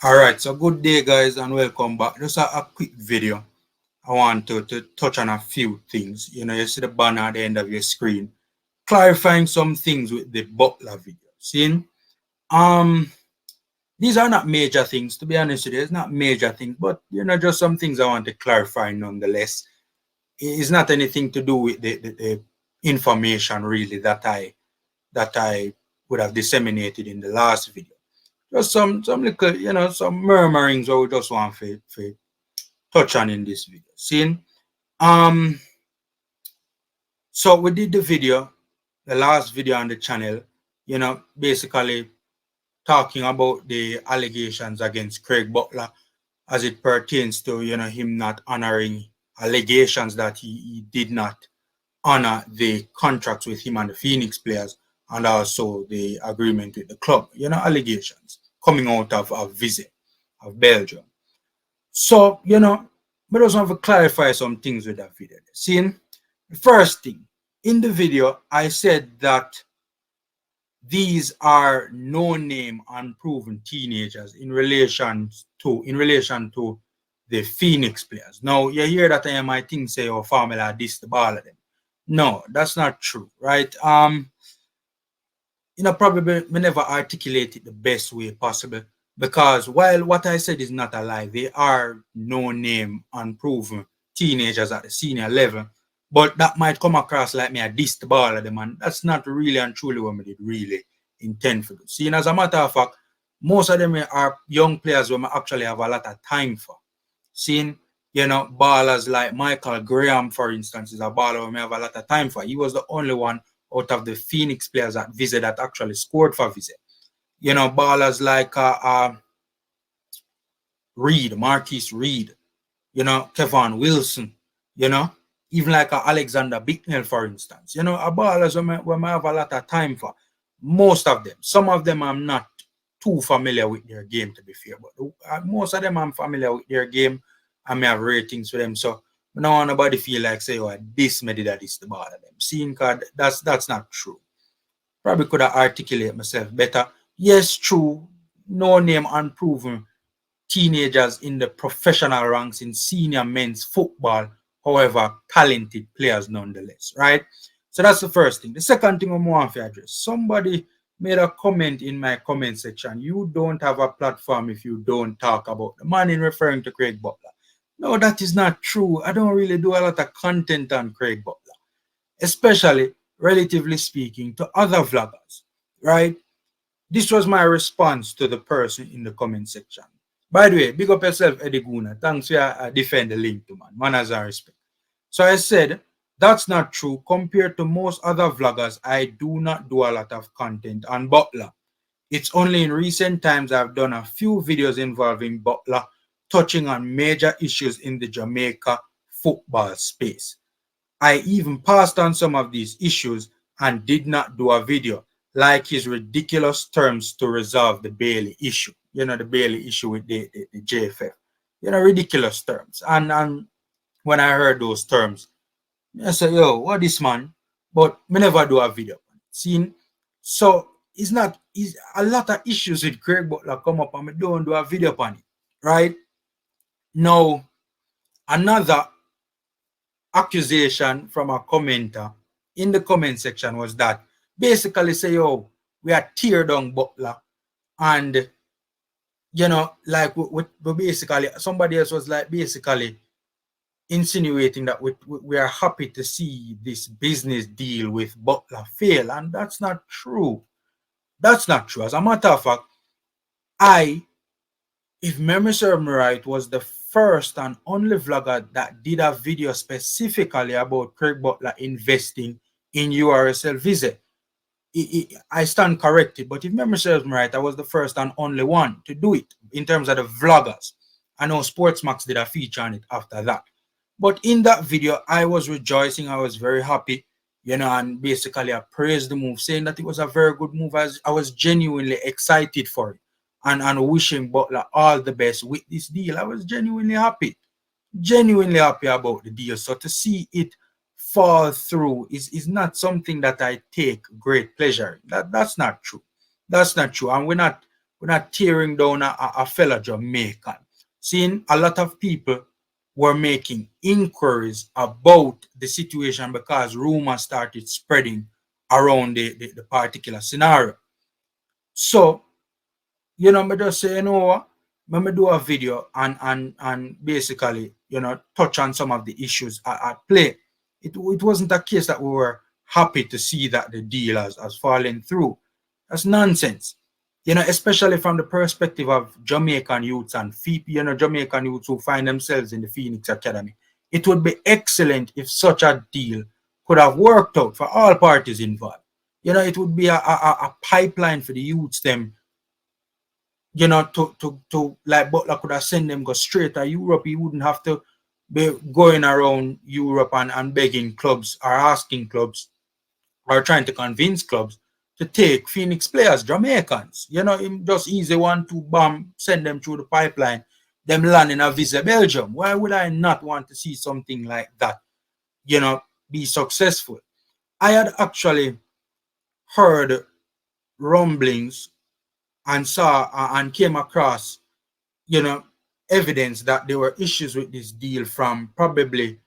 All right, so good day, guys, and welcome back. Just a quick video. I want to touch on a few things. You see the banner at the end of your screen, clarifying some things with the Butler video. See, um, these are not major things, to be honest with you. It's not major things, but just some things I want to clarify nonetheless. It's not anything to do with the information really that I would have disseminated in the last video. Just some little, some murmurings I would just want to touch on in this video. Seeing, um, so we did the video, the last video on the channel, basically talking about the allegations against Craig Butler as it pertains to, him not honoring allegations that he did not honor the contracts with him and the Phoenix players, and also the agreement with the club, allegations coming out of Vise, of Belgium. So, but I just want to clarify some things with that video. See, the first thing, in the video, I said that these are no-name, unproven teenagers in relation to the Phoenix players. Now, you hear that I might think say, oh, Formula this the ball of them. No, that's not true, right? Probably we never articulate it the best way possible, because while what I said is not a lie, they are no-name, unproven teenagers at the senior level, but that might come across like me a diss the ball of them, and that's not really and truly what we did really intend for. Seeing as a matter of fact, most of them are young players who actually have a lot of time for. Seeing, ballers like Michael Graham, for instance, is a baller who have a lot of time for. He was the only one out of the Phoenix players at Vise that actually scored for Vise. Ballers like Reed, Marquise Reed, Kevin Wilson, even like Alexander Bicknell, for instance. A ballers we may have a lot of time for. Most of them. Some of them I'm not too familiar with their game, to be fair, but most of them I'm familiar with their game. I may have ratings for them. So I don't want nobody feel like say, oh, this made that is the ball of them. Seeing card, that's not true. Probably could have articulated myself better. Yes, true. No name unproven teenagers in the professional ranks in senior men's football, however, talented players nonetheless, right? So that's the first thing. The second thing I want to address, somebody made a comment in my comment section. You don't have a platform if you don't talk about the man in referring to Craig Butler. No, that is not true. I don't really do a lot of content on Craig Butler, especially, relatively speaking, to other vloggers, right? This was my response to the person in the comment section. By the way, big up yourself, Eddie Guna. Thanks for defend the link to man. Manners and respect. So I said, that's not true. Compared to most other vloggers, I do not do a lot of content on Butler. It's only in recent times I've done a few videos involving Butler, touching on major issues in the Jamaica football space. I even passed on some of these issues and did not do a video, like his ridiculous terms to resolve the Bailey issue. The Bailey issue with the JFF. Ridiculous terms. And when I heard those terms, I said, yo, what this man? But me never do a video. Seeing, so it's a lot of issues with Craig Butler come up and me don't do a video on it, right? Now, another accusation from a commenter in the comment section was that basically say, yo, we are tear down Butler, and like we basically, somebody else was like basically insinuating that we are happy to see this business deal with Butler fail, and that's not true. That's not true. As a matter of fact, if memory serves me right, was the first and only vlogger that did a video specifically about Craig Butler investing in URSL Vise. I stand corrected, but if memory serves me right, I was the first and only one to do it in terms of the vloggers. I know Sportsmax did a feature on it after that. But in that video, I was rejoicing. I was very happy, and basically I praised the move, saying that it was a very good move. I was genuinely excited for it and wishing Butler all the best with this deal. I was genuinely happy about the deal. So to see it fall through is not something that I take great pleasure in. That's not true. That's not true. And we're we're not tearing down a fellow Jamaican. Seeing a lot of people were making inquiries about the situation because rumors started spreading around the particular scenario. So, me just say, what? Let me do a video and basically, touch on some of the issues at play. It wasn't a case that we were happy to see that the deal has fallen through. That's nonsense. Especially from the perspective of Jamaican youths and Jamaican youths who find themselves in the Phoenix Academy. It would be excellent if such a deal could have worked out for all parties involved. It would be a pipeline for the youths them, to like Butler could have sent them go straight to Europe. He wouldn't have to be going around Europe and begging clubs or asking clubs or trying to convince clubs to take Phoenix players, Jamaicans. Him just easy 1-2 bomb, send them through the pipeline, them land in a Vise Belgium. Why would I not want to see something like that, be successful? I had actually heard rumblings and saw and came across, evidence that there were issues with this deal from probably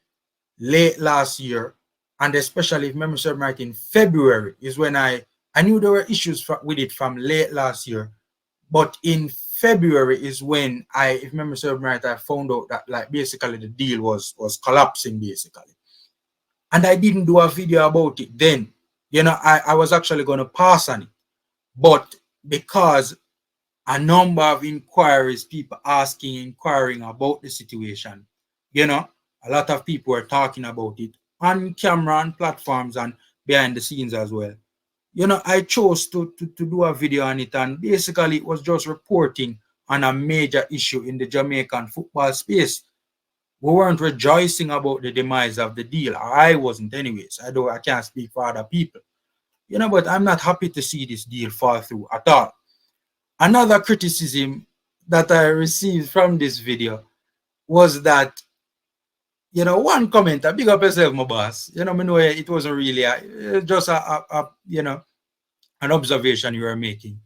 late last year, and especially if memory serves right, in February is when I knew there were issues with it from late last year, but in February is when if memory serves right, I found out that like basically the deal was collapsing basically, and I didn't do a video about it then. I was actually going to pass on it, but because a number of inquiries, people inquiring about the situation, a lot of people were talking about it on camera and platforms and behind the scenes as well. I chose to do a video on it, and basically it was just reporting on a major issue in the Jamaican football space. We weren't rejoicing about the demise of the deal. I wasn't anyways. I can't speak for other people. But I'm not happy to see this deal fall through at all. Another criticism that I received from this video was that, one comment, I big up yourself, my boss. Me know it wasn't really just an observation you were making.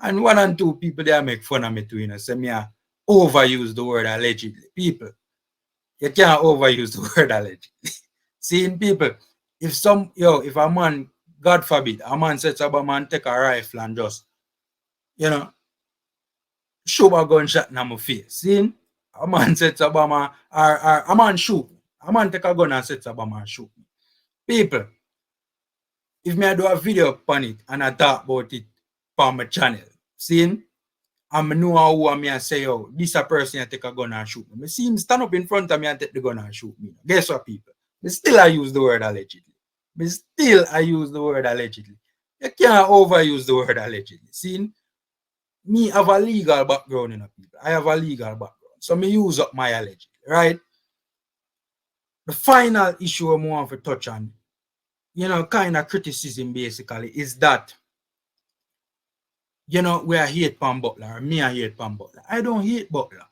And 1 and 2 people there make fun of me too, say me overuse the word allegedly. People, you can't overuse the word allegedly. Seeing people, if a man, God forbid, a man sets up a man take a rifle and just, shoot a gunshot in my face. See? A man sets up or a man shoot. A man take a gun and sets up and shoot me. People, if me I do a video upon it and I talk about it on my channel, see? I know who I may say, this a person take a gun and shoot me. I see him stand up in front of me and take the gun and shoot me. Guess what, people? I use the word allegedly. I use the word allegedly. You can't overuse the word allegedly. See? Me have a legal background, people. I have a legal background. So me use up my allegedly, right? The final issue I want to touch on, kind of criticism basically, is that, we are hate Pam Butler, or me I hate Pam Butler. I don't hate Butler.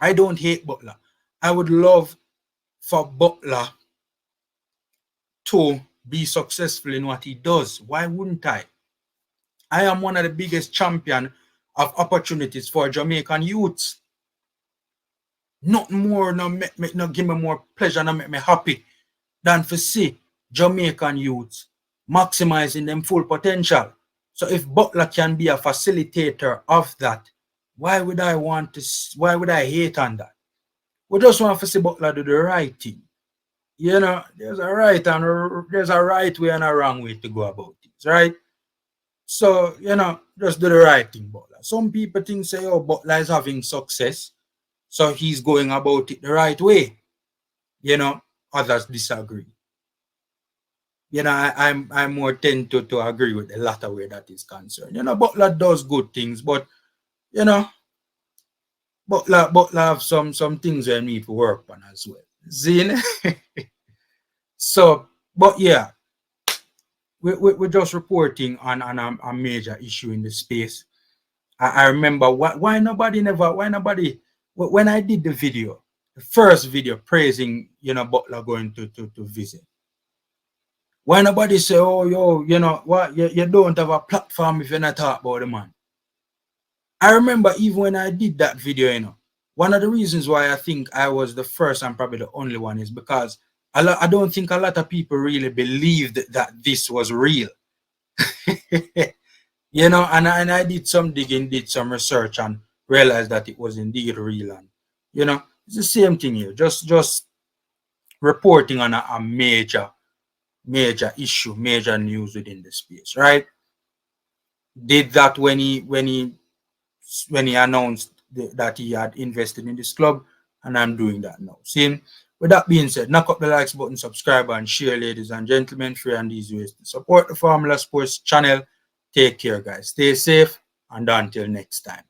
I don't hate Butler. I would love for Butler to be successful in what he does. Why wouldn't I? I am one of the biggest champions of opportunities for Jamaican youths. Nothing more, no give me more pleasure, no make me happy than to see Jamaican youths maximizing them full potential. So if Butler can be a facilitator of that, why would I hate on that? We just want to see Butler do the right thing. There's a right way and a wrong way to go about it, right? So, just do the right thing, Butler. Some people think, say, Butler is having success, so he's going about it the right way. Others disagree. I'm more tend to agree with the latter way that is concerned. Butler does good things, but, Butler have some things we need to work on as well. See? So, but yeah, we're just reporting on a major issue in the space. I remember why nobody, when I did the video, the first video praising, Butler going to visit. Why nobody say, what, you don't have a platform if you're not talking about the man? I remember even when I did that video, one of the reasons why I think I was the first and probably the only one is because I don't think a lot of people really believed that this was real. And I did some digging, did some research, and realized that it was indeed real. And it's the same thing here. Just reporting on a major issue, major news within the space, right? Did that when he announced that he had invested in this club, and I'm doing that now. See, with that being said, knock up the likes button, subscribe, and share, ladies and gentlemen. Free and easy ways to support the Formula Sports channel. Take care, guys. Stay safe, and until next time.